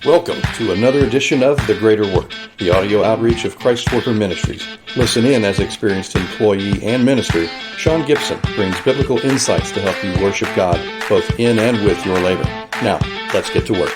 Welcome to another edition of The Greater Work, the audio outreach of Christ Worker Ministries. Listen in as experienced employee and minister, Sean Gibson brings biblical insights to help you worship God both in and with your labor. Now, let's get to work.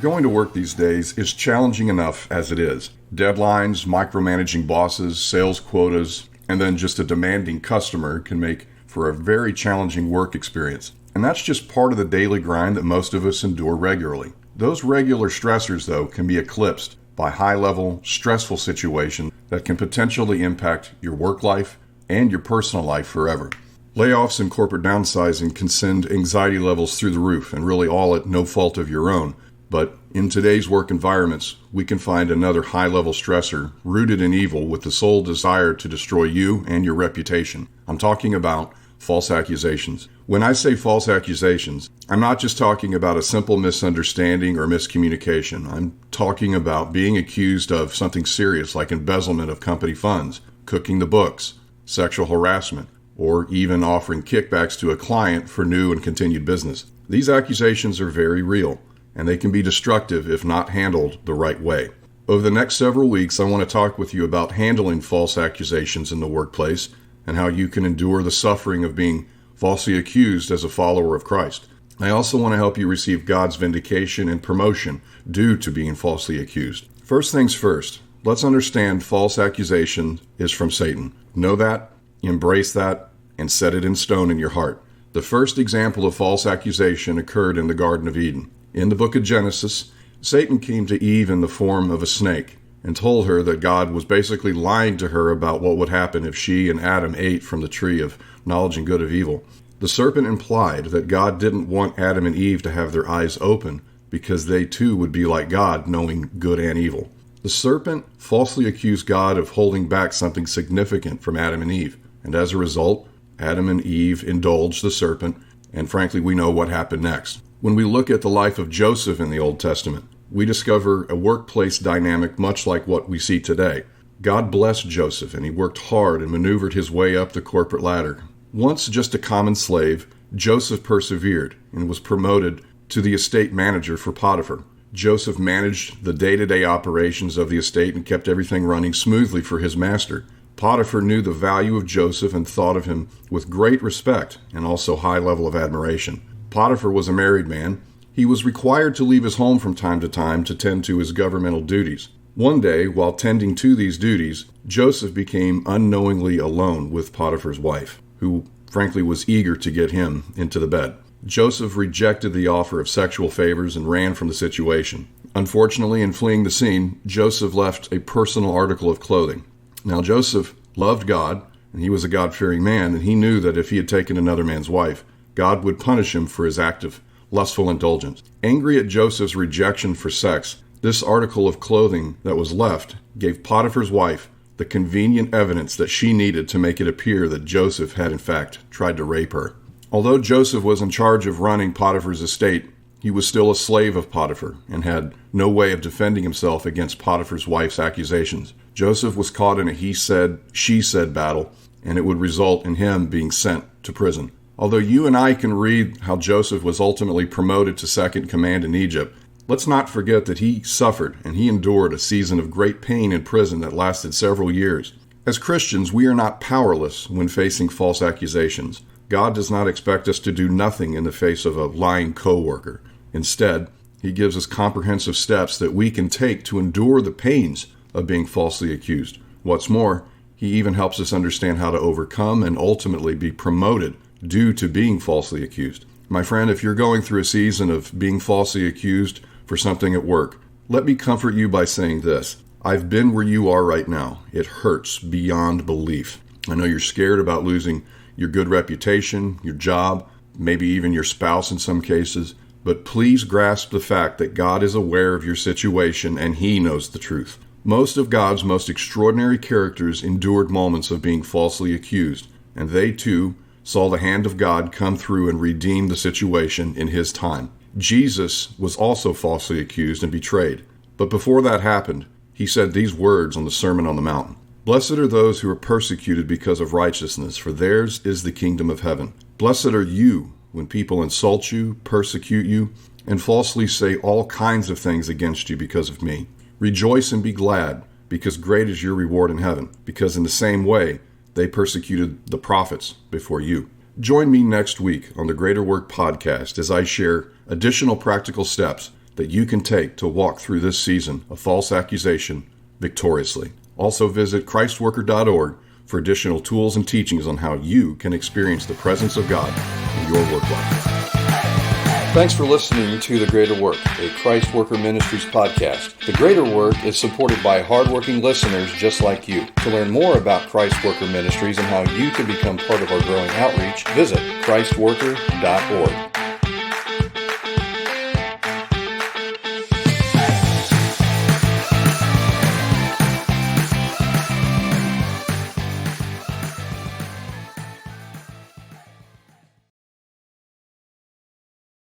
Going to work these days is challenging enough as it is. Deadlines, micromanaging bosses, sales quotas, and then just a demanding customer can make for a very challenging work experience. And that's just part of the daily grind that most of us endure regularly. Those regular stressors, though, can be eclipsed by high-level, stressful situations that can potentially impact your work life and your personal life forever. Layoffs and corporate downsizing can send anxiety levels through the roof, and really all at no fault of your own. But in today's work environments, we can find another high-level stressor rooted in evil with the sole desire to destroy you and your reputation. I'm talking about false accusations. When I say false accusations, I'm not just talking about a simple misunderstanding or miscommunication. I'm talking about being accused of something serious like embezzlement of company funds, cooking the books, sexual harassment, or even offering kickbacks to a client for new and continued business. These accusations are very real, and they can be destructive if not handled the right way. Over the next several weeks, I want to talk with you about handling false accusations in the workplace and how you can endure the suffering of being falsely accused as a follower of Christ. I also want to help you receive God's vindication and promotion due to being falsely accused. First things first, let's understand false accusation is from Satan. Know that, embrace that, and set it in stone in your heart. The first example of false accusation occurred in the Garden of Eden. In the book of Genesis, Satan came to Eve in the form of a snake and told her that God was basically lying to her about what would happen if she and Adam ate from the tree of knowledge and good of evil. The serpent implied that God didn't want Adam and Eve to have their eyes open because they too would be like God, knowing good and evil. The serpent falsely accused God of holding back something significant from Adam and Eve, and as a result, Adam and Eve indulged the serpent, and frankly, we know what happened next. When we look at the life of Joseph in the Old Testament, we discover a workplace dynamic much like what we see today. God blessed Joseph, and he worked hard and maneuvered his way up the corporate ladder. Once just a common slave, Joseph persevered and was promoted to the estate manager for Potiphar. Joseph managed the day-to-day operations of the estate and kept everything running smoothly for his master. Potiphar knew the value of Joseph and thought of him with great respect and also high level of admiration. Potiphar was a married man. He was required to leave his home from time to time to tend to his governmental duties. One day, while tending to these duties, Joseph became unknowingly alone with Potiphar's wife, who frankly was eager to get him into the bed. Joseph rejected the offer of sexual favors and ran from the situation. Unfortunately, in fleeing the scene, Joseph left a personal article of clothing. Now, Joseph loved God, and he was a God-fearing man, and he knew that if he had taken another man's wife, God would punish him for his act of lustful indulgence. Angry at Joseph's rejection for sex, this article of clothing that was left gave Potiphar's wife the convenient evidence that she needed to make it appear that Joseph had in fact tried to rape her. Although Joseph was in charge of running Potiphar's estate, he was still a slave of Potiphar and had no way of defending himself against Potiphar's wife's accusations. Joseph was caught in a he said, she said battle, and it would result in him being sent to prison. Although you and I can read how Joseph was ultimately promoted to second command in Egypt, let's not forget that he suffered and he endured a season of great pain in prison that lasted several years. As Christians, we are not powerless when facing false accusations. God does not expect us to do nothing in the face of a lying coworker. Instead, he gives us comprehensive steps that we can take to endure the pains of being falsely accused. What's more, he even helps us understand how to overcome and ultimately be promoted due to being falsely accused. My friend, if you're going through a season of being falsely accused for something at work, let me comfort you by saying this. I've been where you are right now. It hurts beyond belief. I know you're scared about losing your good reputation, your job, maybe even your spouse in some cases, but please grasp the fact that God is aware of your situation and he knows the truth. Most of God's most extraordinary characters endured moments of being falsely accused, and they too saw the hand of God come through and redeem the situation in his time. Jesus was also falsely accused and betrayed. But before that happened, he said these words on the Sermon on the Mount. Blessed are those who are persecuted because of righteousness, for theirs is the kingdom of heaven. Blessed are you when people insult you, persecute you, and falsely say all kinds of things against you because of me. Rejoice and be glad, because great is your reward in heaven, because in the same way they persecuted the prophets before you. Join me next week on the Greater Work podcast as I share additional practical steps that you can take to walk through this season of false accusation victoriously. Also visit christworker.org for additional tools and teachings on how you can experience the presence of God in your work life. Thanks for listening to The Greater Work, a Christ Worker Ministries podcast. The Greater Work is supported by hardworking listeners just like you. To learn more about Christ Worker Ministries and how you can become part of our growing outreach, visit christworker.org.